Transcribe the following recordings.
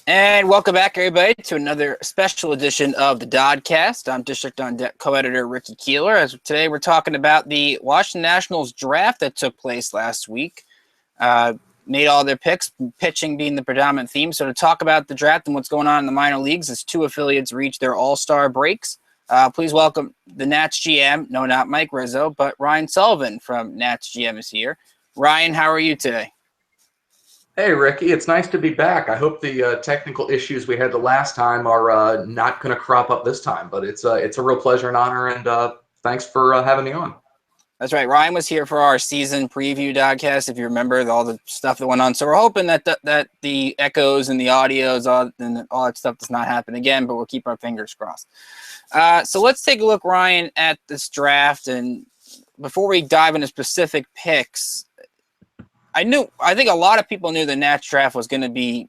And welcome back, everybody, to another special edition of the DoDcast. I'm District on Deck co-editor Ricky Keeler. As today, we're talking about the Washington Nationals draft that took place last week. Made all their picks, pitching being the predominant theme. So to talk about the draft and what's going on in the minor leagues as two affiliates reach their all-star breaks, please welcome the Nats GM. No, not Mike Rizzo, but Ryan Sullivan from Nats GM is here. Ryan, how are you today? Hey, Ricky, it's nice to be back. I hope the technical issues we had the last time are not going to crop up this time, but it's a real pleasure and honor, and thanks for having me on. That's right. Ryan was here for our season preview podcast, if you remember all the stuff that went on. So we're hoping that that the echoes and the audios and all that stuff does not happen again, but we'll keep our fingers crossed. So let's take a look, Ryan, at this draft. And before we dive into specific picks, I think a lot of people knew the Nats draft was going to be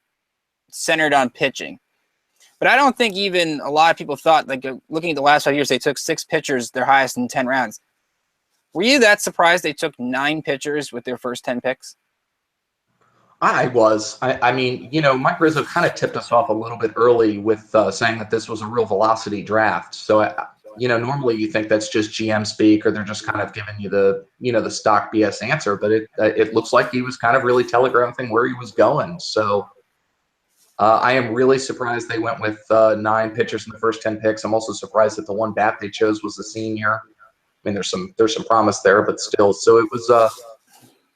centered on pitching. But I don't think even a lot of people thought, like looking at the last 5 years, they took 6 pitchers, their highest in 10 rounds. Were you that surprised they took 9 pitchers with their first 10 picks? I was. I mean, Mike Rizzo kind of tipped us off a little bit early with saying that this was a real velocity draft. So, normally you think that's just GM speak, or they're just kind of giving you the stock BS answer. But it looks like he was kind of really telegraphing where he was going. So I am really surprised they went with 9 pitchers in the first 10 picks. I'm also surprised that the one bat they chose was a senior. I mean, there's some promise there, but still. So it was.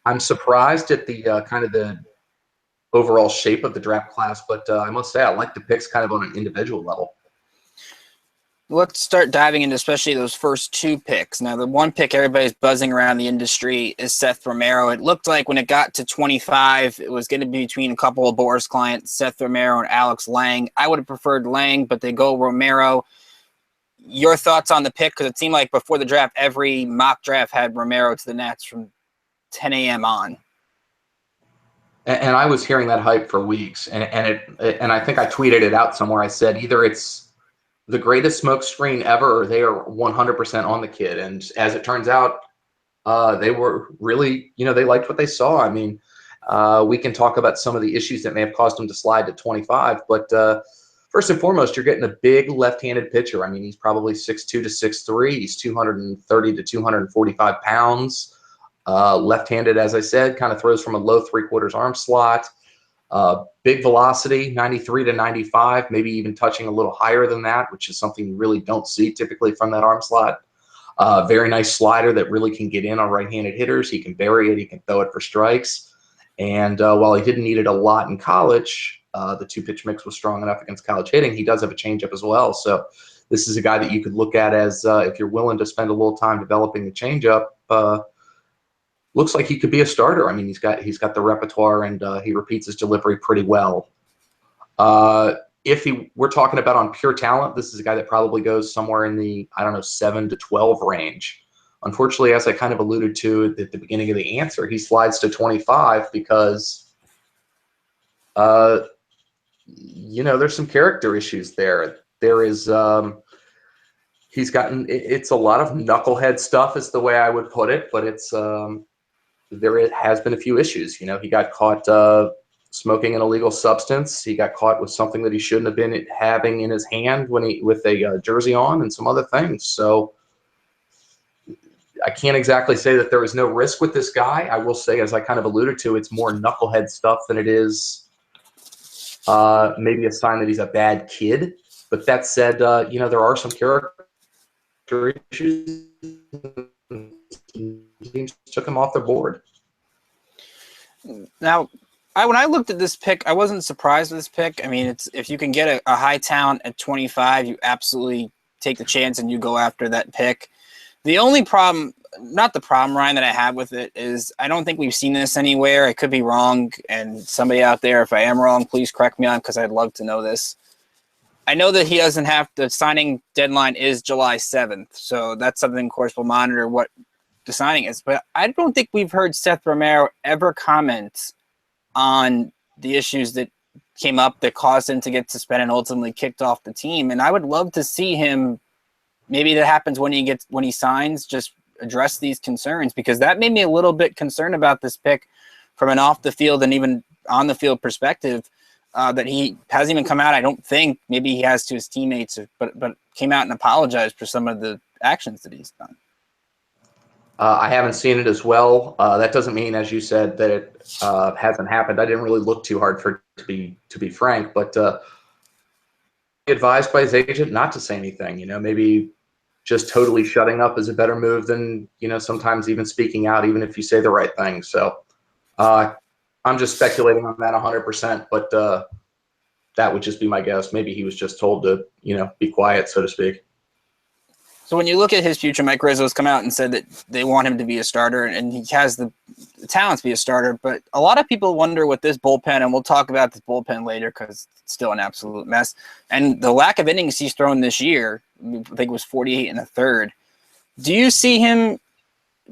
I'm surprised at the kind of the overall shape of the draft class, but I must say I like the picks kind of on an individual level. Let's start diving into especially those first 2 picks. Now, the one pick everybody's buzzing around the industry is Seth Romero. It looked like when it got to 25, it was going to be between a couple of Boris clients, Seth Romero and Alex Lang. I would have preferred Lang, but they go Romero. Your thoughts on the pick? Because it seemed like before the draft, every mock draft had Romero to the Nats from 10 a.m. on. And I was hearing that hype for weeks, and I think I tweeted it out somewhere. I said either it's the greatest smokescreen ever, or they are 100% on the kid. And as it turns out, they were really, they liked what they saw. I mean, we can talk about some of the issues that may have caused him to slide to 25, but first and foremost, you're getting a big left-handed pitcher. I mean, he's probably 6'2" to 6'3". He's 230 to 245 pounds. Left-handed, as I said, kind of throws from a low 3/4 arm slot. Big velocity, 93 to 95, maybe even touching a little higher than that, which is something you really don't see typically from that arm slot. Very nice slider that really can get in on right-handed hitters. He can bury it. He can throw it for strikes. And while he didn't need it a lot in college, the 2-pitch mix was strong enough against college hitting. He does have a changeup as well. So this is a guy that you could look at as if you're willing to spend a little time developing the changeup, looks like he could be a starter. I mean, he's got the repertoire, and he repeats his delivery pretty well. If we're talking about on pure talent, this is a guy that probably goes somewhere in the 7 to 12 range. Unfortunately, as I kind of alluded to at the beginning of the answer, he slides to 25 because there's some character issues there. There is he's gotten it's a lot of knucklehead stuff is the way I would put it, but it's there has been a few issues. He got caught smoking an illegal substance. He got caught with something that he shouldn't have been having in his hand with a jersey on, and some other things. So I can't exactly say that there is no risk with this guy. I will say, as I kind of alluded to, it's more knucklehead stuff than it is maybe a sign that he's a bad kid. But that said, there are some character issues. Teams took him off their board. Now, when I looked at this pick, I wasn't surprised with this pick. I mean, if you can get a high talent at 25, you absolutely take the chance and you go after that pick. The only problem, not the problem, Ryan, that I have with it is I don't think we've seen this anywhere. I could be wrong, and somebody out there, if I am wrong, please correct me on, because I'd love to know this. I know that he doesn't have the signing deadline is July 7th, so that's something, of course, we'll monitor what the signing is. But I don't think we've heard Seth Romero ever comment on the issues that came up that caused him to get suspended and ultimately kicked off the team. And I would love to see him, maybe that happens when he signs, just address these concerns, because that made me a little bit concerned about this pick from an off the field and even on the field perspective. that he hasn't even come out. I don't think, maybe he has to his teammates, but came out and apologized for some of the actions that he's done. I haven't seen it as well. That doesn't mean, as you said, that it hasn't happened. I didn't really look too hard for it, to be frank, but advised by his agent not to say anything. Maybe just totally shutting up is a better move than sometimes even speaking out, even if you say the right thing. So I'm just speculating on that 100%, but that would just be my guess. Maybe he was just told to be quiet, so to speak. So when you look at his future, Mike Rizzo's come out and said that they want him to be a starter, and he has the talent to be a starter. But a lot of people wonder with this bullpen, and we'll talk about this bullpen later because it's still an absolute mess. And the lack of innings he's thrown this year, I think it was 48 1/3. Do you see him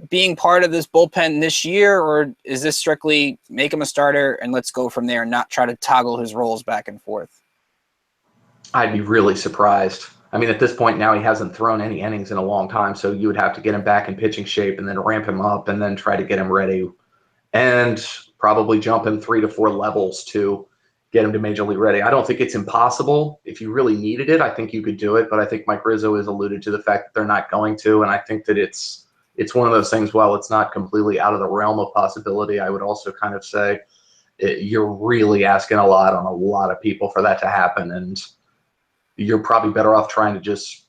being part of this bullpen this year, or is this strictly make him a starter and let's go from there and not try to toggle his roles back and forth? I'd be really surprised. I mean, at this point now, he hasn't thrown any innings in a long time, so you would have to get him back in pitching shape and then ramp him up and then try to get him ready and probably jump him 3 to 4 levels to get him to major league ready. I don't think it's impossible. If you really needed it, I think you could do it, but I think Mike Rizzo has alluded to the fact that they're not going to, and I think that it's one of those things, while it's not completely out of the realm of possibility, I would also kind of say you're really asking a lot on a lot of people for that to happen, and you're probably better off trying to just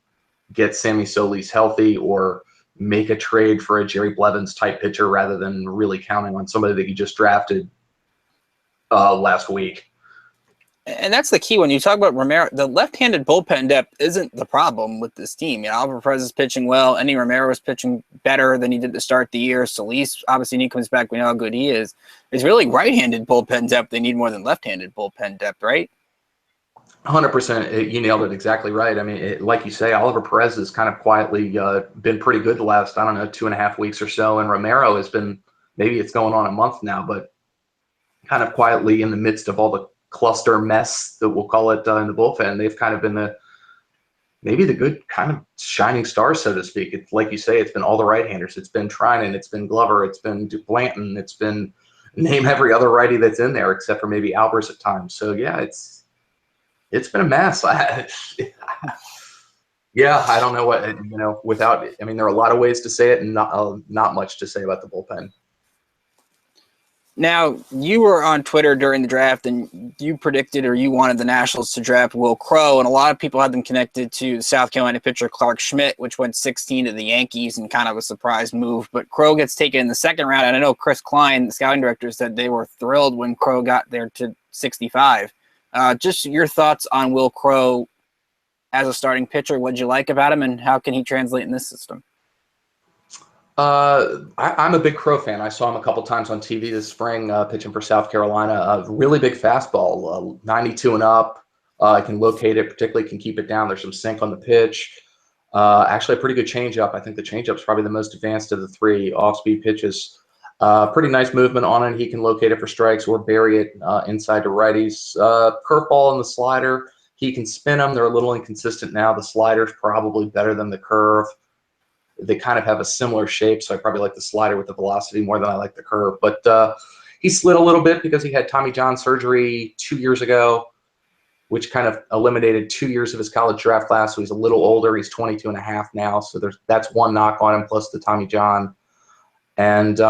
get Sammy Solis healthy or make a trade for a Jerry Blevins type pitcher rather than really counting on somebody that you just drafted last week. And that's the key when you talk about Romero. The left-handed bullpen depth isn't the problem with this team. Alvaro Perez is pitching well. Enny Romero is pitching better than he did to start the year. Solis, obviously, when he comes back, we know how good he is. It's really right-handed bullpen depth they need more than left-handed bullpen depth, right? 100%. You nailed it exactly right. I mean, like you say, Oliver Perez has kind of quietly been pretty good the last, 2.5 weeks or so. And Romero has been, maybe it's going on a month now, but kind of quietly in the midst of all the cluster mess that we'll call it in the bullpen. They've kind of been maybe the good kind of shining star, so to speak. It's like you say, it's been all the right-handers. It's been Trinan, it's been Glover, it's been Blanton, it's been name every other righty that's in there except for maybe Albers at times. So yeah, it's been a mess. Yeah, I don't know what, without, I mean, there are a lot of ways to say it and not much to say about the bullpen. Now, you were on Twitter during the draft, and you predicted or you wanted the Nationals to draft Will Crowe, and a lot of people had them connected to the South Carolina pitcher Clark Schmidt, which went 16 to the Yankees and kind of a surprise move. But Crowe gets taken in the second round, and I know Chris Klein, the scouting director, said they were thrilled when Crowe got there to 65. Just your thoughts on Will Crowe as a starting pitcher. What did you like about him, and how can he translate in this system? I'm a big Crowe fan. I saw him a couple times on TV this spring pitching for South Carolina. A really big fastball, 92 and up. I can locate it, particularly can keep it down. There's some sink on the pitch. Actually, a pretty good changeup. I think the changeup is probably the most advanced of the 3 off-speed pitches. Pretty nice movement on it. He can locate it for strikes or bury it inside to righties. Curveball and the slider, he can spin them. They're a little inconsistent now. The slider's probably better than the curve. They kind of have a similar shape, so I probably like the slider with the velocity more than I like the curve. But he slid a little bit because he had Tommy John surgery 2 years ago, which kind of eliminated 2 years of his college draft class. So he's a little older. He's 22 and a half now. So that's one knock on him, plus the Tommy John. And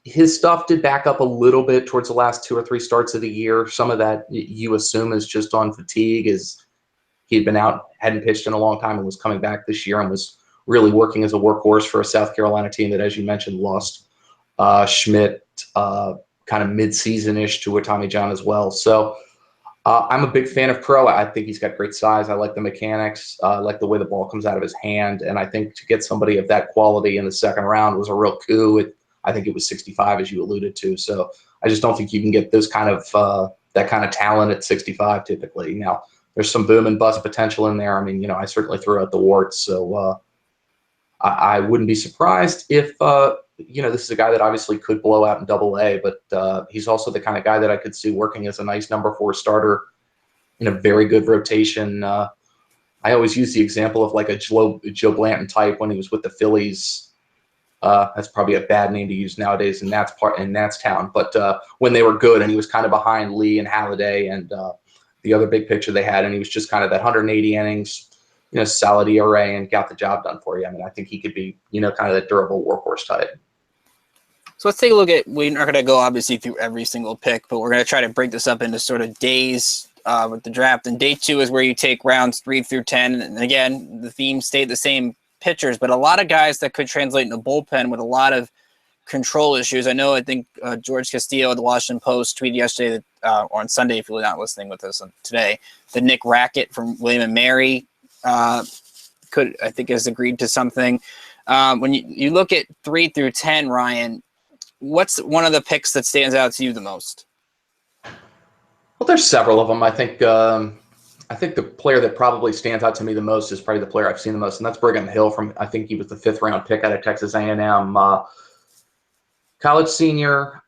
his stuff did back up a little bit towards the last 2 or 3 starts of the year. Some of that you assume is just on fatigue, as he had been out, hadn't pitched in a long time, and was coming back this year and was really working as a workhorse for a South Carolina team that, as you mentioned, lost Schmidt kind of mid-season-ish to a Tommy John as well. So I'm a big fan of Crowe. I think he's got great size. I like the mechanics. I like the way the ball comes out of his hand. And I think to get somebody of that quality in the second round was a real coup. I think it was 65, as you alluded to. So I just don't think you can get those kind of that kind of talent at 65 typically. Now, there's some boom and bust potential in there. I mean, I certainly threw out the warts. So I wouldn't be surprised if, this is a guy that obviously could blow out in Double-A, but he's also the kind of guy that I could see working as a nice number 4 starter in a very good rotation. I always use the example of like a Joe Blanton type when he was with the Phillies That's probably a bad name to use nowadays in Nats town. But when they were good, and he was kind of behind Lee and Halliday and the other big pitcher they had, and he was just kind of that 180 innings, solid ERA, and got the job done for you. I mean, I think he could be, kind of that durable workhorse type. So let's take a look at, we're not going to go obviously through every single pick, but we're going to try to break this up into sort of days with the draft. And day 2 is where you take rounds 3 through 10. And again, the theme stayed the same, pitchers, but a lot of guys that could translate in the bullpen with a lot of control issues. I think George Castillo of the Washington Post tweeted yesterday that, or on Sunday, if you're not listening with us today, that Nick Rackett from William & Mary has agreed to something. When you look at 3 through 10, Ryan, what's one of the picks that stands out to you the most? Well, there's several of them. I think the player that probably stands out to me the most is probably the player I've seen the most, and that's Brigham Hill I think he was the 5th round pick out of Texas A&M. College senior,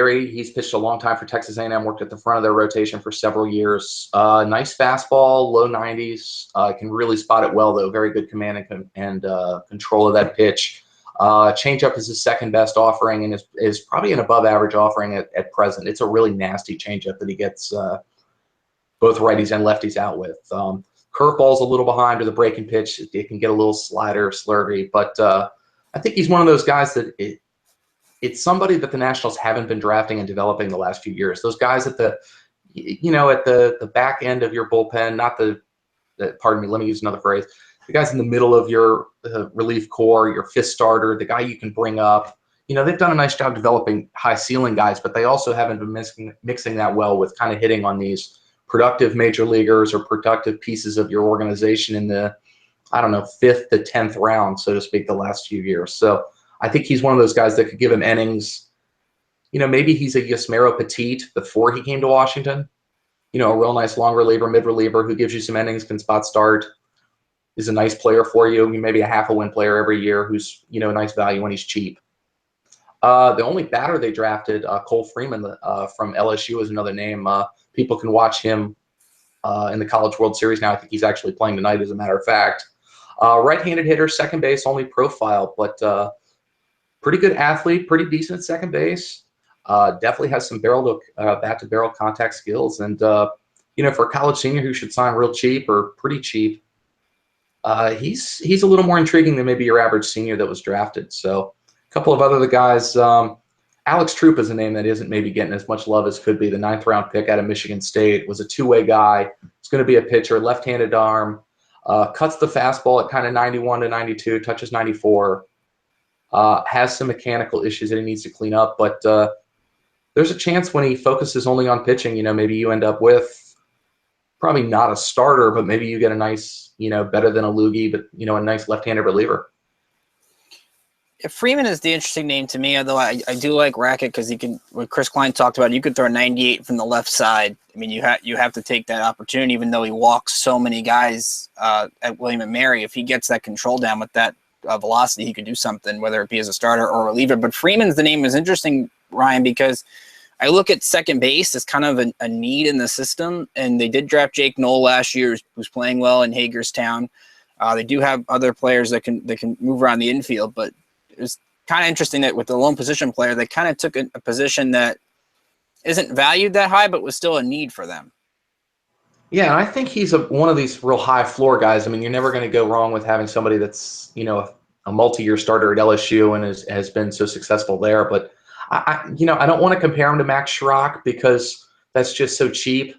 he's pitched a long time for Texas A&M, worked at the front of their rotation for several years. Nice fastball, low 90s, can really spot it well though. Very good command and control of that pitch. Changeup is his second best offering and is probably an above average offering at present. It's a really nasty changeup that he gets both righties and lefties out with. Curveball's a little behind with a breaking pitch. It can get a little slider, slurvy, but I think he's one of those guys that it's somebody that the Nationals haven't been drafting and developing the last few years. Those guys at the back end of your bullpen, pardon me, let me use another phrase. The guys in the middle of your relief core, your 5th starter, the guy you can bring up. They've done a nice job developing high ceiling guys, but they also haven't been mixing that well with kind of hitting on these productive major leaguers or productive pieces of your organization in the, 5th to 10th round, so to speak, the last few years. So I think he's one of those guys that could give him innings. Maybe he's a Yusmeiro Petit before he came to Washington. A real nice long reliever, mid reliever who gives you some innings, can spot start, is a nice player for you. Maybe a half a win player every year who's, a nice value when he's cheap. The only batter they drafted, Cole Freeman from LSU is another name. People can watch him in the College World Series now. I think he's actually playing tonight, as a matter of fact. Right-handed hitter, second base, only profile, but pretty good athlete, pretty decent at second base. Definitely has some bat-to-barrel contact skills. And, for a college senior who should sign real cheap or pretty cheap, he's a little more intriguing than maybe your average senior that was drafted. So a couple of other guys. Alex Troop is a name that isn't maybe getting as much love as could be. The 9th round pick out of Michigan State, was a two-way guy. He's going to be a pitcher, left-handed arm, cuts the fastball at kind of 91 to 92, touches 94, has some mechanical issues that he needs to clean up. But there's a chance when he focuses only on pitching, maybe you end up with probably not a starter, but maybe you get a nice, better than a loogie, but, a nice left-handed reliever. Freeman is the interesting name to me, although I do like Rackett because he can. What Chris Klein talked about, you could throw 98 from the left side. I mean, you have to take that opportunity, even though he walks so many guys at William & Mary. If he gets that control down with that velocity, he could do something, whether it be as a starter or a reliever. But Freeman's the name is interesting, Ryan, because I look at second base as kind of a need in the system, and they did draft Jake Knoll last year, who's playing well in Hagerstown. They do have other players that can move around the infield, but it was kind of interesting that with the lone position player, they kind of took a position that isn't valued that high, but was still a need for them. Yeah, and I think he's one of these real high floor guys. I mean, you're never going to go wrong with having somebody that's, a multi-year starter at LSU and has been so successful there. But I don't want to compare him to Max Schrock because that's just so cheap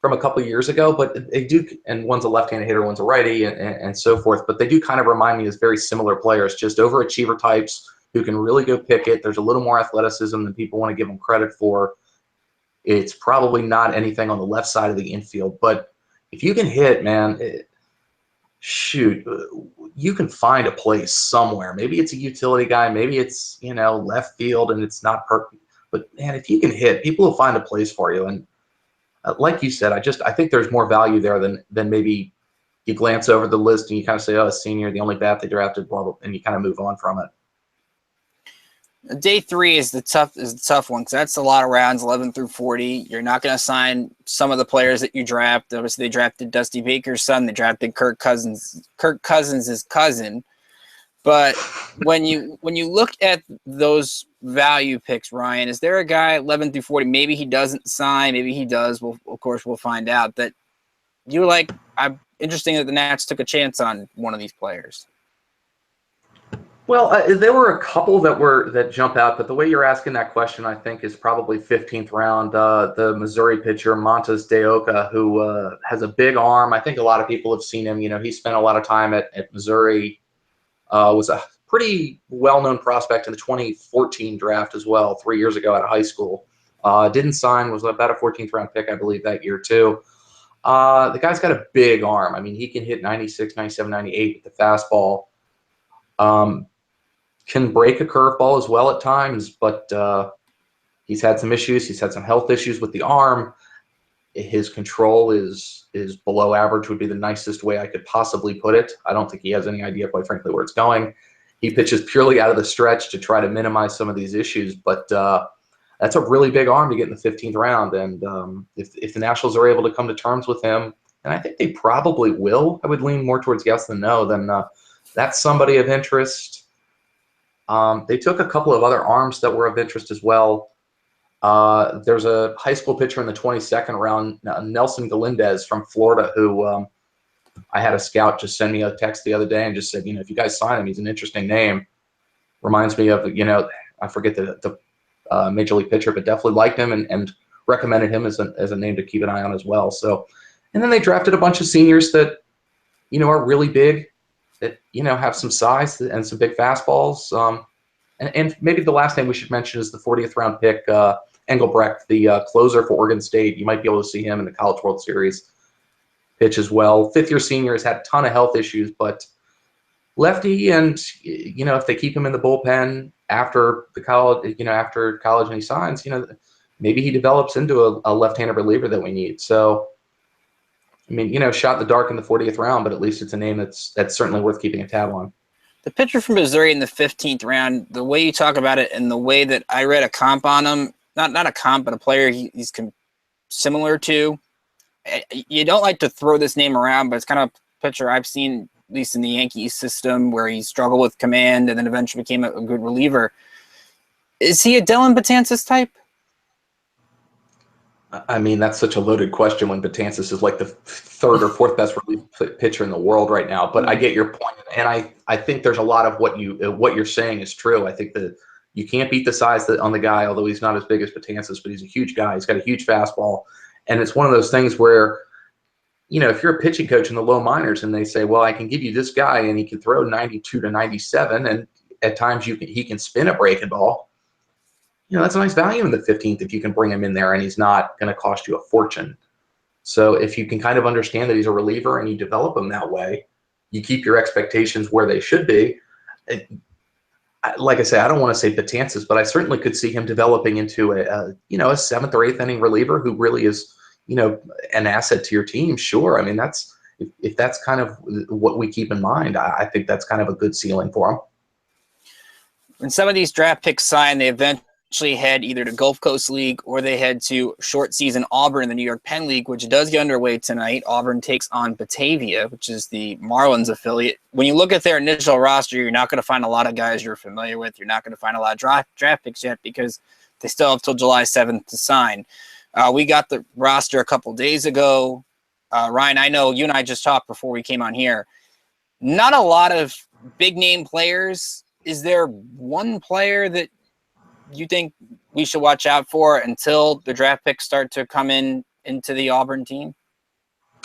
from a couple of years ago. But they do, and one's a left-handed hitter, one's a righty, and so forth. But they do kind of remind me as very similar players, just overachiever types who can really go pick it. There's a little more athleticism than people want to give them credit for. It's probably not anything on the left side of the infield, but if you can hit, man, you can find a place somewhere. Maybe it's a utility guy, maybe it's left field and it's not perfect. But man, if you can hit, people will find a place for you. And like you said, I think there's more value there than maybe you glance over the list and you kind of say, oh, a senior, the only bat they drafted, blah, blah, and you kind of move on from it. Day 3 is the tough one because that's a lot of rounds, 11 through 40. You're not going to sign some of the players that you draft. Obviously, they drafted Dusty Baker's son. They drafted Kirk Cousins' cousin. But when you look at those value picks, Ryan, is there a guy 11 through 40? Maybe he doesn't sign, maybe he does. Well, of course, we'll find out. That you were like, I'm interesting that the Nats took a chance on one of these players. Well, there were a couple that jump out, but the way you're asking that question, I think, is probably 15th round. The Missouri pitcher Montes de Oca, who has a big arm. I think a lot of people have seen him. You know, he spent a lot of time at Missouri. Was a pretty well-known prospect in the 2014 draft as well, 3 years ago out of high school. Didn't sign, was about a 14th round pick, I believe, that year too. The guy's got a big arm. I mean, he can hit 96, 97, 98 with the fastball. Can break a curveball as well at times, but he's had some issues. He's had some health issues with the arm. His control is below average would be the nicest way I could possibly put it. I don't think he has any idea, quite frankly, where it's going. He pitches purely out of the stretch to try to minimize some of these issues, but that's a really big arm to get in the 15th round. And if the Nationals are able to come to terms with him, and I think they probably will, I would lean more towards yes than no, then that's somebody of interest. They took a couple of other arms that were of interest as well. There's a high school pitcher in the 22nd round, Nelson Galindez from Florida, who I had a scout just send me a text the other day and just said, if you guys sign him, he's an interesting name. Reminds me of, I forget the major league pitcher, but definitely liked him and recommended him as a name to keep an eye on as well. So, and then they drafted a bunch of seniors that, are really big, that, have some size and some big fastballs. And maybe the last name we should mention is the 40th round pick, Engelbrecht, the closer for Oregon State. You might be able to see him in the College World Series pitch as well. Fifth-year senior has had a ton of health issues, but lefty, and if they keep him in the bullpen after the college, after college and he signs, maybe he develops into a left-handed reliever that we need. So, I mean, shot in the dark in the 40th round, but at least it's a name that's certainly worth keeping a tab on. The pitcher from Missouri in the 15th round, the way you talk about it and the way that I read a comp on him, not a comp, but a player he's similar to. You don't like to throw this name around, but it's kind of a pitcher I've seen, at least in the Yankees system, where he struggled with command and then eventually became a good reliever. Is he a Dylan Betances type? I mean, that's such a loaded question when Betances is like the third or fourth best relief pitcher in the world right now. But I get your point, and I think there's a lot of what you're saying is true. I think that you can't beat the size on the guy, although he's not as big as Betances, but he's a huge guy. He's got a huge fastball, and it's one of those things where, if you're a pitching coach in the low minors and they say, well, I can give you this guy and he can throw 92 to 97, and at times he can spin a breaking ball. That's a nice value in the 15th if you can bring him in there and he's not going to cost you a fortune. So if you can kind of understand that he's a reliever and you develop him that way, you keep your expectations where they should be. Like I say, I don't want to say Betances, but I certainly could see him developing into a seventh or eighth inning reliever who really is, an asset to your team. Sure. I mean, if that's kind of what we keep in mind, I think that's kind of a good ceiling for him. When some of these draft picks sign, they eventually head either to Gulf Coast League or they head to short season Auburn in the New York Penn League, which does get underway tonight. Auburn takes on Batavia, which is the Marlins affiliate. When you look at their initial roster, you're not going to find a lot of guys you're familiar with. You're not going to find a lot of draft picks yet because they still have till July 7th to sign. We got the roster a couple days ago. Ryan, I know you and I just talked before we came on here. Not a lot of big name players. Is there one player that you think we should watch out for until the draft picks start to come into the Auburn team?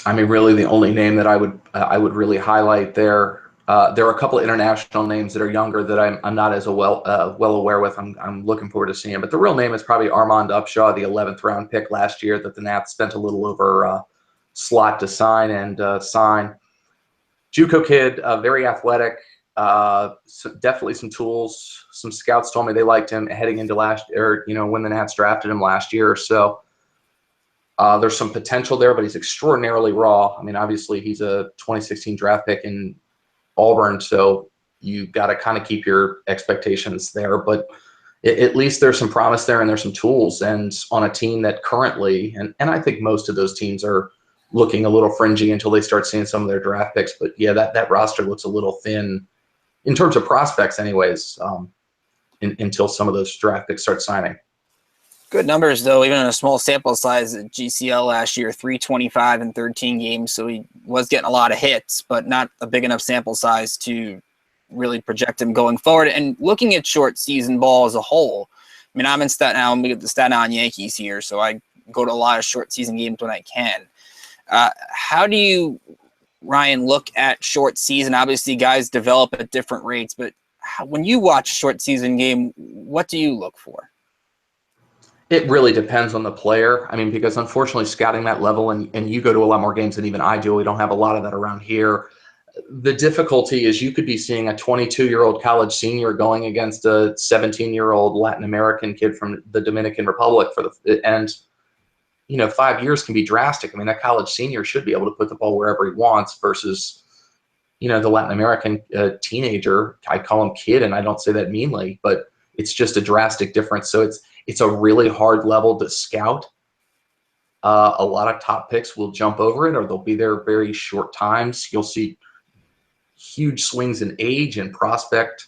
I mean, really, the only name that I would really highlight there. There are a couple of international names that are younger that I'm not as well aware with. I'm looking forward to seeing, but the real name is probably Armand Upshaw, the 11th round pick last year that the Nats spent a little over slot to sign and sign. JUCO kid, very athletic. So definitely some tools. Some scouts told me they liked him heading into last year, when the Nats drafted him last year or so. There's some potential there, but he's extraordinarily raw. I mean, obviously he's a 2016 draft pick in Auburn, so you got to kind of keep your expectations there, but at least there's some promise there and there's some tools, and on a team that currently, and I think most of those teams are looking a little fringy until they start seeing some of their draft picks, but yeah, that roster looks a little thin in terms of prospects anyways, until some of those draft picks start signing. Good numbers, though, even in a small sample size. At GCL last year, 325 in 13 games, so he was getting a lot of hits, but not a big enough sample size to really project him going forward. And looking at short season ball as a whole, I mean, I'm in Staten Island. We get the Staten Island Yankees here, so I go to a lot of short season games when I can. How do you, Ryan, look at short season? Obviously, guys develop at different rates, but when you watch a short season game, what do you look for? It really depends on the player. I mean, because unfortunately, scouting that level, and you go to a lot more games than even I do. We don't have a lot of that around here. The difficulty is you could be seeing a 22-year-old college senior going against a 17-year-old Latin American kid from the Dominican Republic and 5 years can be drastic. I mean, that college senior should be able to put the ball wherever he wants versus, the Latin American teenager. I call him kid, and I don't say that meanly, but it's just a drastic difference. So it's a really hard level to scout. A lot of top picks will jump over it, or they'll be there very short times. You'll see huge swings in age and prospect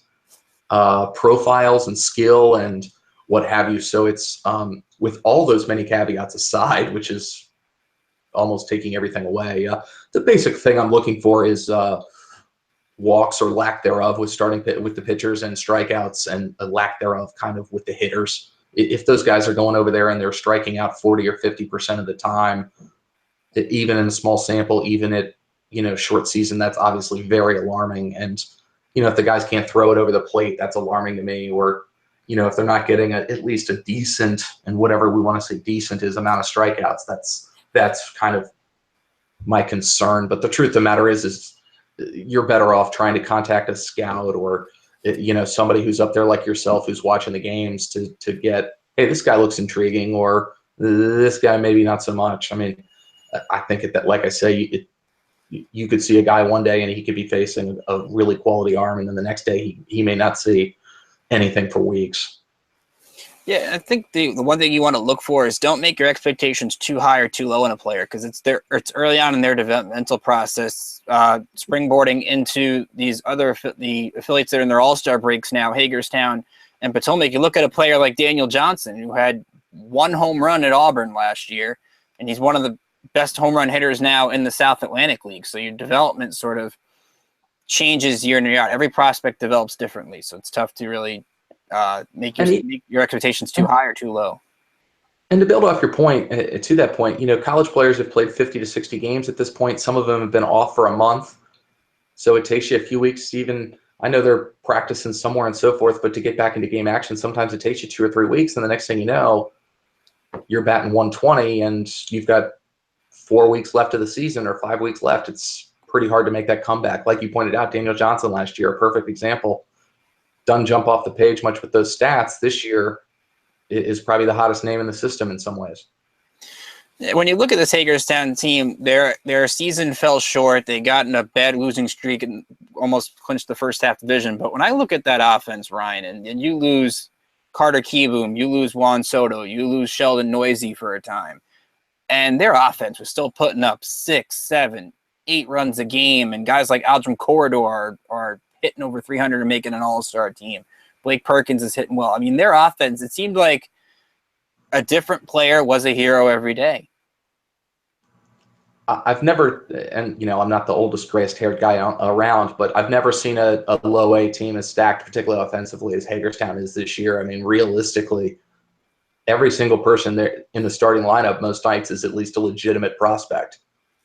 profiles and skill and what have you. So it's with all those many caveats aside, which is almost taking everything away. The basic thing I'm looking for is walks or lack thereof with with the pitchers, and strikeouts and a lack thereof kind of with the hitters. If those guys are going over there and they're striking out 40 or 50% of the time, even in a small sample, even at short season, that's obviously very alarming. And if the guys can't throw it over the plate, that's alarming to me. Or if they're not getting at least a decent, and whatever we want to say decent is, amount of strikeouts, that's kind of my concern. But the truth of the matter is you're better off trying to contact a scout or somebody who's up there like yourself, who's watching the games, to get, hey, this guy looks intriguing, or this guy maybe not so much. I mean, I think that, like I say, you could see a guy one day and he could be facing a really quality arm, and then the next day he may not see anything for weeks. Yeah, I think the one thing you want to look for is don't make your expectations too high or too low in a player, because it's early on in their developmental process, springboarding into the affiliates that are in their all-star breaks now, Hagerstown and Potomac. You look at a player like Daniel Johnson, who had 1 home run at Auburn last year, and he's one of the best home run hitters now in the South Atlantic League. So your development sort of changes year in and year out. Every prospect develops differently, so it's tough to really make your expectations too high or too low. And to build off your point, to that point, college players have played 50 to 60 games at this point. Some of them have been off for a month. So it takes you a few weeks even. I know they're practicing somewhere and so forth, but to get back into game action, sometimes it takes you 2 or 3 weeks. And the next thing you know, you're batting 120 and you've got 4 weeks left of the season or 5 weeks left. It's pretty hard to make that comeback. Like you pointed out, Daniel Johnson last year, a perfect example. Doesn't jump off the page much with those stats. This year is probably the hottest name in the system in some ways. When you look at this Hagerstown team, their season fell short. They got in a bad losing streak and almost clinched the first half division. But when I look at that offense, Ryan, and you lose Carter Keyboom, you lose Juan Soto, you lose Sheldon Noisy for a time, and their offense was still putting up 6, 7, 8 runs a game, and guys like Aldrin Corridor are hitting over 300 and making an all-star team. Blake Perkins is hitting well. I mean, their offense, it seemed like a different player was a hero every day. I've never, and I'm not the oldest, grayest-haired guy around, but I've never seen a low-A team as stacked, particularly offensively, as Hagerstown is this year. I mean, realistically, every single person there in the starting lineup most nights is at least a legitimate prospect,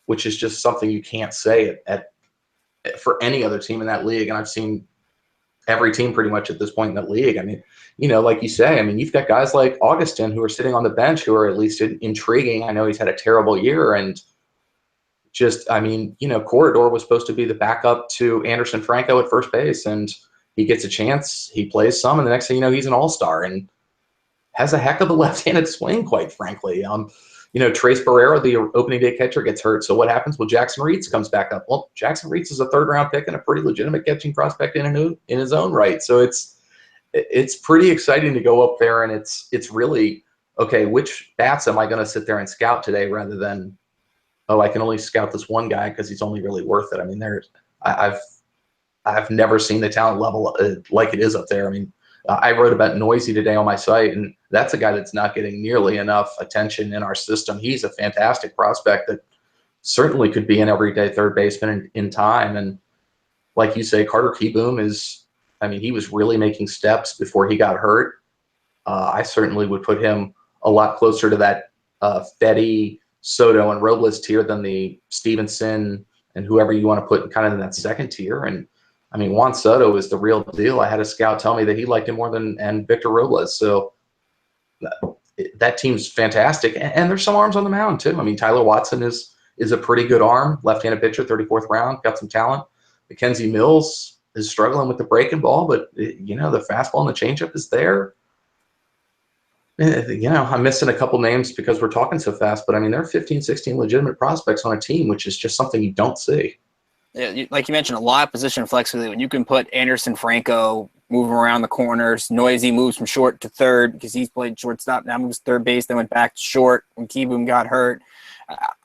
which is just something you can't say for any other team in that league. And I've seen every team pretty much at this point in the league. I mean, like you say, I mean, you've got guys like Augustin who are sitting on the bench who are at least intriguing. I know he's had a terrible year, and just, I mean, Corridor was supposed to be the backup to Anderson Franco at first base, and he gets a chance, he plays some, and the next thing you know, he's an all-star and has a heck of a left-handed swing, quite frankly. Trace Barrera, the opening day catcher, gets hurt. So what happens? Well, Jackson Reitz comes back up. Well, Jackson Reitz is a 3rd-round pick and a pretty legitimate catching prospect in his own right. So it's pretty exciting to go up there, and it's really, okay, which bats am I going to sit there and scout today, rather than, oh, I can only scout this one guy because he's only really worth it. I mean, I've never seen the talent level like it is up there. I mean, I wrote about Noisy today on my site, and that's a guy that's not getting nearly enough attention in our system. He's a fantastic prospect that certainly could be an everyday third baseman in time. And like you say, Carter Kieboom is, I mean, he was really making steps before he got hurt. I certainly would put him a lot closer to that Fetty, Soto, and Robles tier than the Stevenson and whoever you want to put kind of in that second tier. And I mean, Juan Soto is the real deal. I had a scout tell me that he liked him more than and Victor Robles. So that team's fantastic. And there's some arms on the mound too. I mean, Tyler Watson is a pretty good arm, left-handed pitcher, 34th round, got some talent. Mackenzie Mills is struggling with the breaking ball, but you know, the fastball and the changeup is there. You know, I'm missing a couple names because we're talking so fast, but I mean, there are 15, 16 legitimate prospects on a team, which is just something you don't see. Yeah, like you mentioned, a lot of position flexibility. When you can put Anderson Franco moving around the corners, Noisy moves from short to third because he's played shortstop, now moves third base, then went back to short when Kieboom got hurt.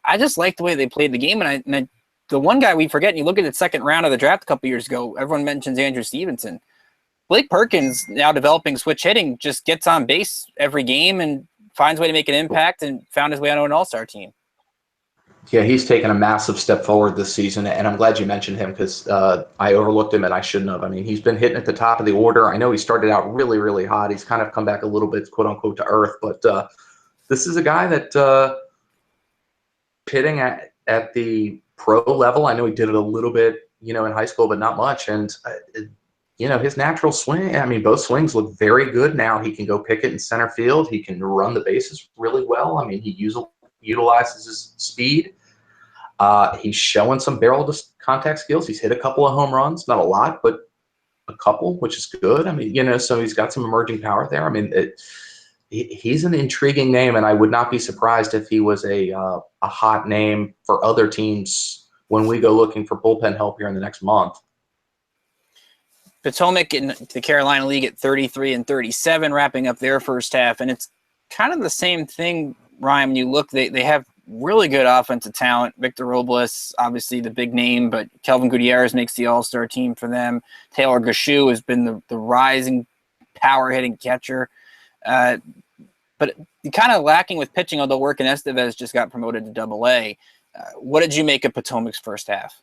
I just like the way they played the game, and the one guy we forget, and you look at the second round of the draft a couple years ago, everyone mentions Andrew Stevenson. Blake Perkins, now developing switch hitting, just gets on base every game and finds a way to make an impact and found his way onto an all-star team. Yeah, he's taken a massive step forward this season, and I'm glad you mentioned him because I overlooked him and I shouldn't have. I mean, he's been hitting at the top of the order. I know he started out really, really hot. He's kind of come back a little bit, quote unquote, to earth, but this is a guy that hitting at the pro level. I know he did it a little bit, you know, in high school, but not much. And you know, his natural swing, I mean, both swings look very good now. He can go pick it in center field. He can run the bases really well. I mean, he utilizes his speed. He's showing some barrel contact skills. He's hit a couple of home runs, not a lot, but a couple, which is good. I mean, you know, so he's got some emerging power there. I mean, he's an intriguing name, and I would not be surprised if he was a hot name for other teams when we go looking for bullpen help here in the next month. Potomac in the Carolina League at 33 and 37, wrapping up their first half. And it's kind of the same thing, Ryan, when you look, they have really good offensive talent. Victor Robles, obviously the big name, but Kelvin Gutierrez makes the all-star team for them. Taylor Gashu has been the rising power-hitting catcher. But kind of lacking with pitching, although Workin Estevez just got promoted to Double-A. What did you make of Potomac's first half?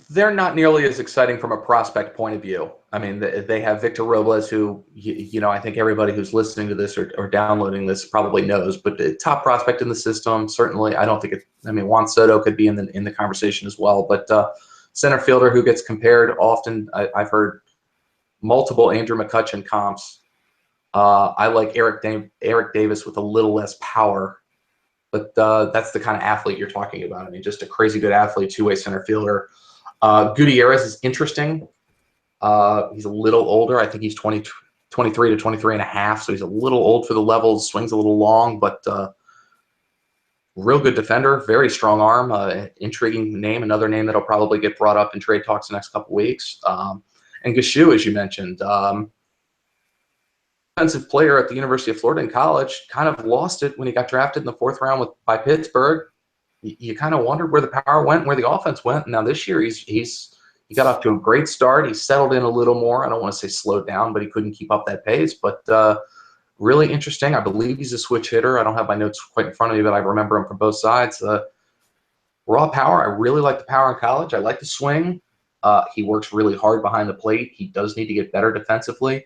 They're not nearly as exciting from a prospect point of view. I mean, they have Victor Robles, who, you know, I think everybody who's listening to this or downloading this probably knows, but the top prospect in the system, certainly. I don't think I mean, Juan Soto could be in the conversation as well, but center fielder who gets compared often, I've heard multiple Andrew McCutchen comps. I like Eric Davis with a little less power, but that's the kind of athlete you're talking about. I mean, just a crazy good athlete, two-way center fielder. Gutierrez is interesting. He's a little older. I think he's 23 to 23 and a half, so he's a little old for the levels, swings a little long, but real good defender, very strong arm, intriguing name, another name that'll probably get brought up in trade talks the next couple weeks. And Gashu, as you mentioned, defensive player at the University of Florida in college, kind of lost it when he got drafted in the fourth round by Pittsburgh. You kind of wondered where the power went, where the offense went. Now this year he got off to a great start. He settled in a little more. I don't want to say slowed down, but he couldn't keep up that pace. But really interesting. I believe he's a switch hitter. I don't have my notes quite in front of me, but I remember him from both sides. Raw power. I really like the power in college. I like the swing. He works really hard behind the plate. He does need to get better defensively.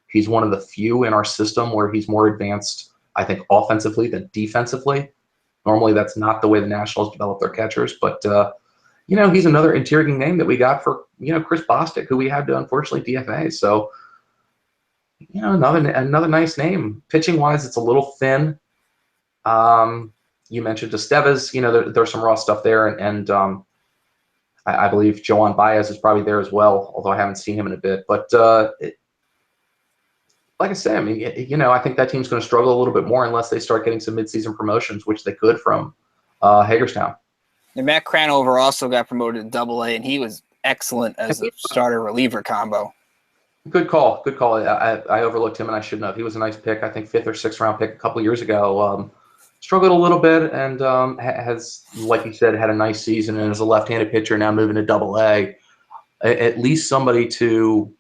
He's one of the few in our system where he's more advanced, I think, offensively than defensively. Normally, that's not the way the Nationals develop their catchers, but you know, he's another intriguing name that we got for, you know, Chris Bostic, who we had to unfortunately DFA. So, you know, another nice name. Pitching wise, it's a little thin. You mentioned Estevez. You know, there's some raw stuff there, and I believe Joan Baez is probably there as well, although I haven't seen him in a bit. But like I say, I mean, you know, I think that team's going to struggle a little bit more unless they start getting some midseason promotions, which they could from Hagerstown. And Matt Cranover also got promoted to Double-A, and he was excellent as a starter reliever combo. Good call. I overlooked him, and I shouldn't have. He was a nice pick. I think 5th or 6th round pick a couple years ago. struggled a little bit and has, like you said, had a nice season and is a left-handed pitcher now moving to Double-A. At least somebody to,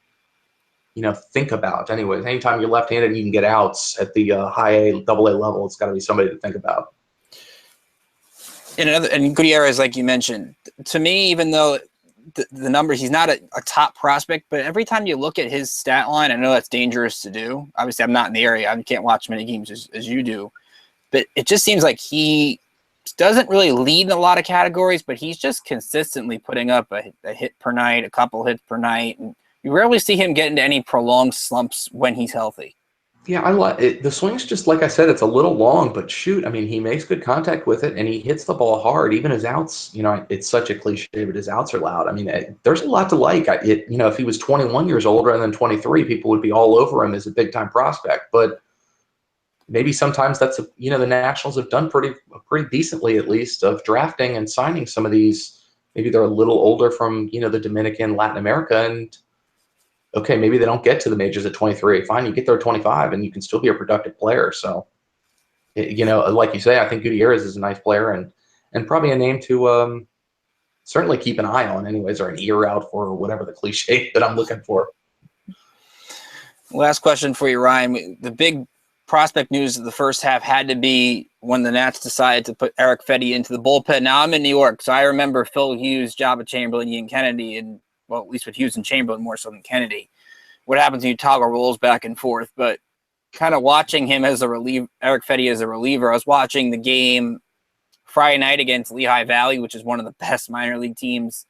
think about. Anyways, anytime you're left-handed and you can get outs at the high A, Double-A level, it's got to be somebody to think about. And Gutierrez, like you mentioned, to me, even though the numbers, he's not a top prospect, but every time you look at his stat line, I know that's dangerous to do. Obviously, I'm not in the area. I can't watch many games as you do. But it just seems like he doesn't really lead in a lot of categories, but he's just consistently putting up a hit per night, a couple hits per night. And you rarely see him get into any prolonged slumps when he's healthy. Yeah, I like it. The swing's just, like I said, it's a little long, but shoot, I mean, he makes good contact with it and he hits the ball hard. Even his outs, it's such a cliche, but his outs are loud. I mean, there's a lot to like. If he was 21 years old rather than 23, people would be all over him as a big time prospect. But maybe sometimes that's the Nationals have done pretty decently, at least, of drafting and signing some of these. Maybe they're a little older from the Dominican, Latin America, and okay, maybe they don't get to the majors at 23. Fine, you get there at 25, and you can still be a productive player. So, like you say, I think Gutierrez is a nice player and probably a name to certainly keep an eye on, anyways, or an ear out for, or whatever the cliche that I'm looking for. Last question for you, Ryan. The big prospect news of the first half had to be when the Nats decided to put Eric Fedde into the bullpen. Now, I'm in New York, so I remember Phil Hughes, Jabba Chamberlain, Ian Kennedy, and, well, at least with Hughes and Chamberlain more so than Kennedy. What happens when you toggle roles back and forth? But kind of watching him as a reliever, Eric Fedde as a reliever, I was watching the game Friday night against Lehigh Valley, which is one of the best minor league teams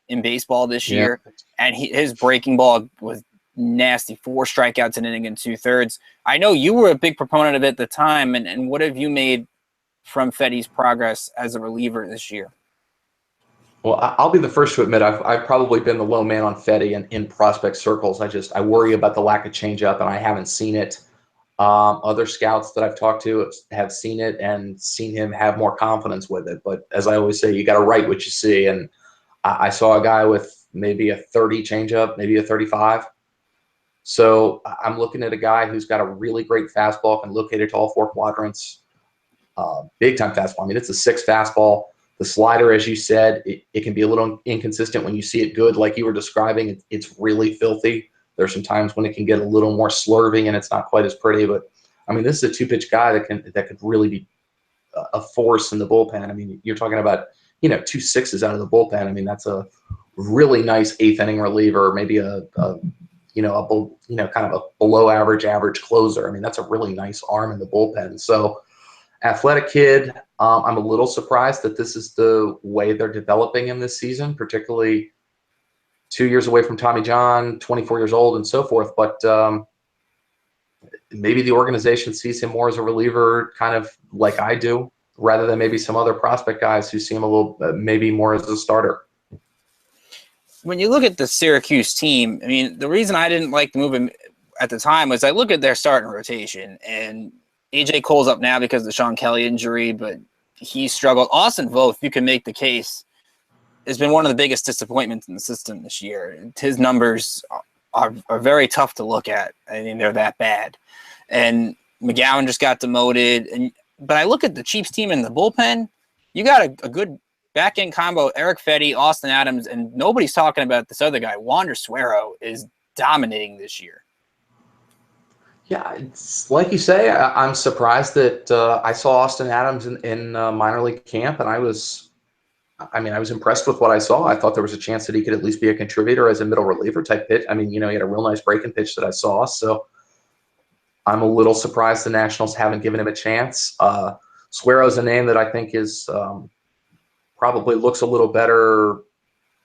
in baseball this year. And his breaking ball was nasty, 4 strikeouts in an inning and 2/3. I know you were a big proponent of it at the time, and what have you made from Fedde's progress as a reliever this year? Well, I'll be the first to admit I've probably been the low man on Fedde in prospect circles. I worry about the lack of changeup, and I haven't seen it. Other scouts that I've talked to have seen it and seen him have more confidence with it. But as I always say, you got to write what you see. And I saw a guy with maybe a 30 changeup, maybe a 35. So I'm looking at a guy who's got a really great fastball, can locate it to all 4 quadrants. Big time fastball. I mean, it's a 6 fastball. The slider, as you said, it can be a little inconsistent when you see it good, like you were describing. It's really filthy. There's some times when it can get a little more slurving and it's not quite as pretty. But I mean, this is a 2-pitch guy that could really be a force in the bullpen. I mean, you're talking about 2 6s out of the bullpen. I mean, that's a really nice 8th inning reliever, maybe a kind of a below average closer. I mean, that's a really nice arm in the bullpen. So, athletic kid. I'm a little surprised that this is the way they're developing him this season, particularly 2 years away from Tommy John, 24 years old, and so forth. But maybe the organization sees him more as a reliever, kind of like I do, rather than maybe some other prospect guys who see him a little maybe more as a starter. When you look at the Syracuse team, I mean, the reason I didn't like the move at the time was I look at their starting rotation, and A.J. Cole's up now because of the Sean Kelly injury, but he struggled. Austin Voth, you can make the case, has been one of the biggest disappointments in the system this year. His numbers are very tough to look at. I mean, they're that bad. And McGowan just got demoted. But I look at the Chiefs team in the bullpen, you got a good back-end combo, Eric Fedde, Austin Adams, and nobody's talking about this other guy. Wander Suero is dominating this year. Yeah, it's like you say, I'm surprised that I saw Austin Adams in minor league camp, and I was impressed with what I saw. I thought there was a chance that he could at least be a contributor as a middle reliever type pitch. I mean, he had a real nice breaking pitch that I saw. So I'm a little surprised the Nationals haven't given him a chance. Suero's a name that I think is probably looks a little better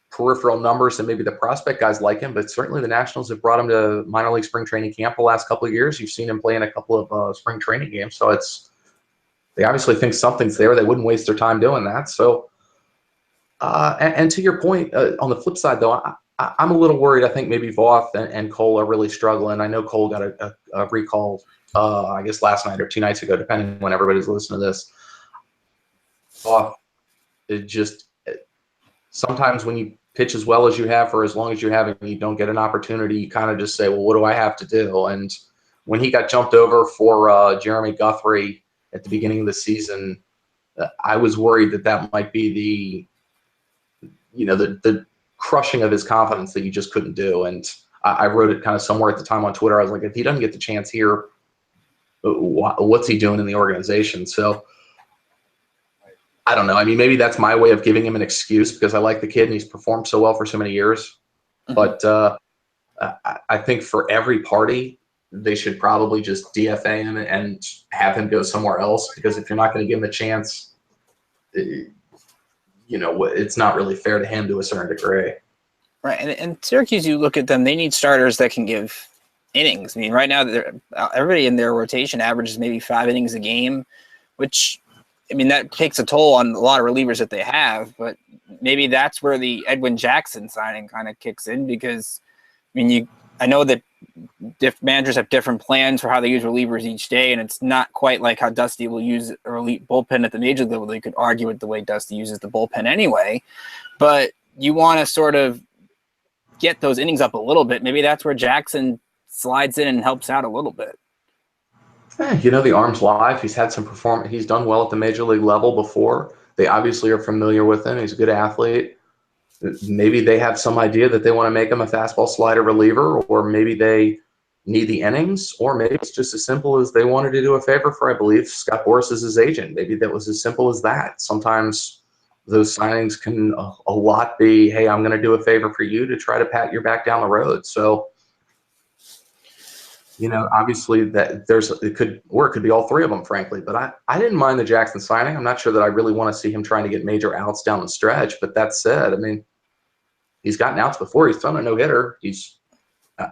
peripheral numbers than maybe the prospect guys like him, but certainly the Nationals have brought him to minor league spring training camp the last couple of years. You've seen him play in a couple of spring training games. So they obviously think something's there. They wouldn't waste their time doing that. So, and to your point, on the flip side, though, I'm a little worried. I think maybe Voth and Cole are really struggling. I know Cole got a recall, I guess last night or 2 nights ago, depending when everybody's listening to this. Voth, it just sometimes when you pitch as well as you have for as long as you have and you don't get an opportunity, you kind of just say, well, what do I have to do? And when he got jumped over for Jeremy Guthrie at the beginning of the season, I was worried that might be the crushing of his confidence that you just couldn't do. And I wrote it kind of somewhere at the time on Twitter. I was like, if he doesn't get the chance here, what's he doing in the organization? So I don't know. I mean, maybe that's my way of giving him an excuse because I like the kid and he's performed so well for so many years. But I think for every party, they should probably just DFA him and have him go somewhere else, because if you're not going to give him a chance, it's not really fair to him to a certain degree. Right, and Syracuse, you look at them, they need starters that can give innings. I mean, right now, everybody in their rotation averages maybe 5 innings a game, which, I mean, that takes a toll on a lot of relievers that they have, but maybe that's where the Edwin Jackson signing kind of kicks in, because, I mean, I know that managers have different plans for how they use relievers each day, and it's not quite like how Dusty will use a elite bullpen at the major level. They could argue with the way Dusty uses the bullpen anyway, but you want to sort of get those innings up a little bit. Maybe that's where Jackson slides in and helps out a little bit. The arm's live. He's had some performance. He's done well at the major league level before. They obviously are familiar with him. He's a good athlete. Maybe they have some idea that they want to make him a fastball slider reliever, or maybe they need the innings, or maybe it's just as simple as they wanted to do a favor for, I believe, Scott Boras is his agent. Maybe that was as simple as that. Sometimes those signings can a lot be, hey, I'm going to do a favor for you to try to pat your back down the road. So, obviously that it could be all three of them, frankly, but I didn't mind the Jackson signing. I'm not sure that I really want to see him trying to get major outs down the stretch, but that said, I mean, he's gotten outs before. He's thrown a no-hitter.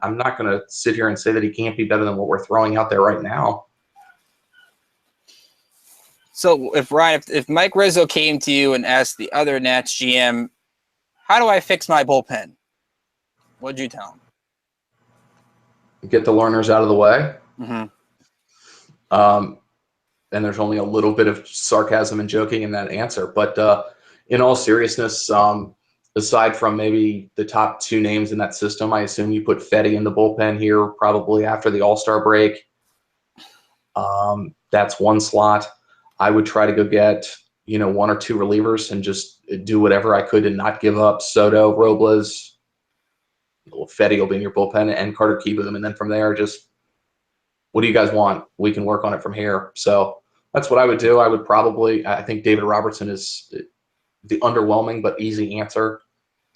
I'm not going to sit here and say that he can't be better than what we're throwing out there right now. So if Mike Rizzo came to you and asked the other Nats GM, how do I fix my bullpen? What'd you tell him? Get the learners out of the way. Mm-hmm. And there's only a little bit of sarcasm and joking in that answer. But in all seriousness, aside from maybe the top 2 names in that system, I assume you put Fetty in the bullpen here probably after the All-Star break. That's one slot. I would try to go get, 1 or 2 relievers and just do whatever I could to not give up Soto, Robles. Fetty will be in your bullpen, and Carter Kieboom. And then from there, just what do you guys want? We can work on it from here. So that's what I would do. I think David Robertson is the underwhelming but easy answer.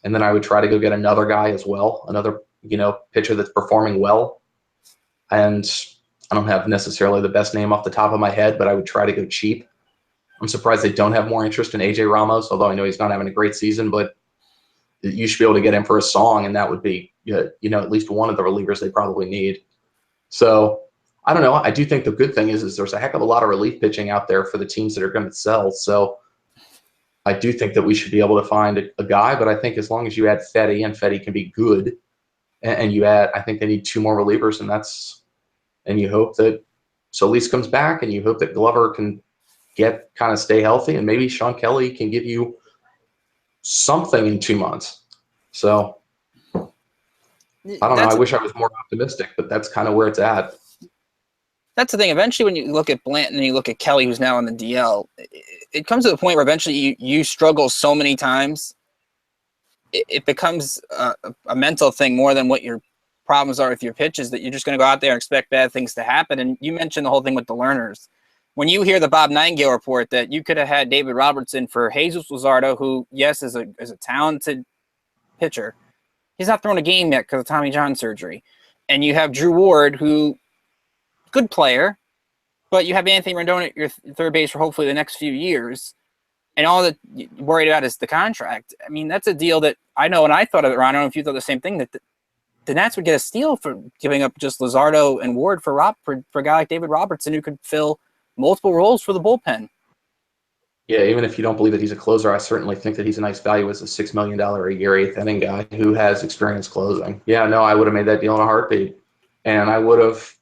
And then I would try to go get another guy as well, another, pitcher that's performing well. And I don't have necessarily the best name off the top of my head, but I would try to go cheap. I'm surprised they don't have more interest in AJ Ramos, although I know he's not having a great season, but you should be able to get him for a song, and that would be, at least one of the relievers they probably need. So I don't know. I do think the good thing is there's a heck of a lot of relief pitching out there for the teams that are going to sell. So I do think that we should be able to find a guy, but I think as long as you add Fetty, and Fetty can be good, and you add, I think they need 2 more relievers, and you hope that Solis comes back, and you hope that Glover can stay healthy, and maybe Sean Kelly can give you something in 2 months. So I don't know. I wish I was more optimistic, but that's kind of where it's at. That's the thing. Eventually, when you look at Blanton and you look at Kelly, who's now on the DL, it comes to the point where eventually you struggle so many times, it becomes a mental thing more than what your problems are with your pitches, that you're just going to go out there and expect bad things to happen. And you mentioned the whole thing with the learners. When you hear the Bob Nightingale report that you could have had David Robertson for Jesus Luzardo, who, yes, is a talented pitcher, he's not thrown a game yet because of Tommy John surgery. And you have Drew Ward, who, good player, but you have Anthony Rendon at your third base for hopefully the next few years. And all that you're worried about is the contract. I mean, that's a deal that I know, and I thought of it, Ron, I don't know if you thought the same thing, that the Nats would get a steal for giving up just Luzardo and Ward for a guy like David Robertson, who could fill multiple roles for the bullpen. Yeah, even if you don't believe that he's a closer, I certainly think that he's a nice value as a $6 million a year 8th inning guy who has experience closing. Yeah, no, I would have made that deal in a heartbeat. And I would have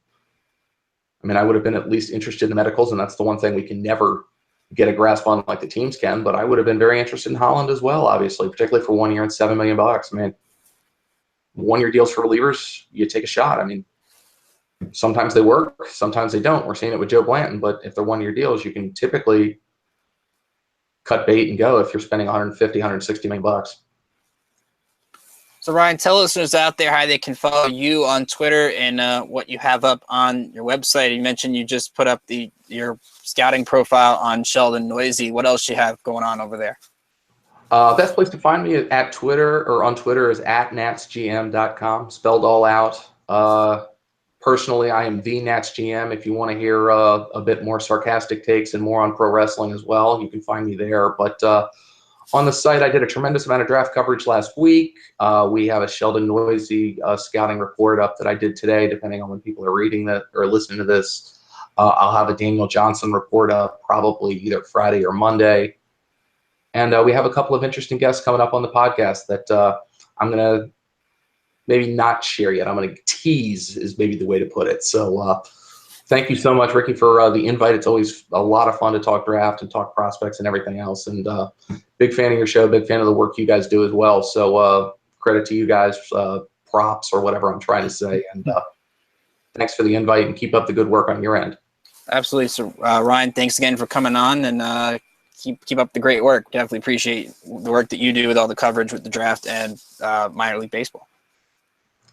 been at least interested in the medicals, and that's the one thing we can never get a grasp on like the teams can, but I would have been very interested in Holland as well, obviously, particularly for 1 year and $7 million. I mean, 1 year deals for relievers, you take a shot. I mean, Sometimes they work, sometimes they don't. We're seeing it with Joe Blanton, but if they're one-year deals, you can typically cut bait and go if you're spending 150, 160 million bucks. So Ryan, tell listeners out there how they can follow you on Twitter and what you have up on your website. You mentioned you just put up your scouting profile on Sheldon Noisy. What else you have going on over there? Best place to find me at Twitter or on Twitter is @natsgm.com, spelled all out. Personally, I am the NatsGM. If you want to hear a bit more sarcastic takes and more on pro wrestling as well, you can find me there. But on the site, I did a tremendous amount of draft coverage last week. We have a Sheldon Noisy scouting report up that I did today, depending on when people are reading that or listening to this. I'll have a Daniel Johnson report up probably either Friday or Monday. And we have a couple of interesting guests coming up on the podcast that I'm going to maybe not share yet. I'm going to tease is maybe the way to put it. So thank you so much, Ricky, for the invite. It's always a lot of fun to talk draft and talk prospects and everything else. And big fan of your show, big fan of the work you guys do as well. So credit to you guys, props or whatever I'm trying to say. And thanks for the invite and keep up the good work on your end. Absolutely. So Ryan, thanks again for coming on and keep up the great work. Definitely appreciate the work that you do with all the coverage with the draft and minor league baseball.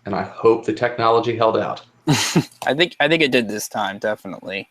And I hope the technology held out. I think it did this time, definitely.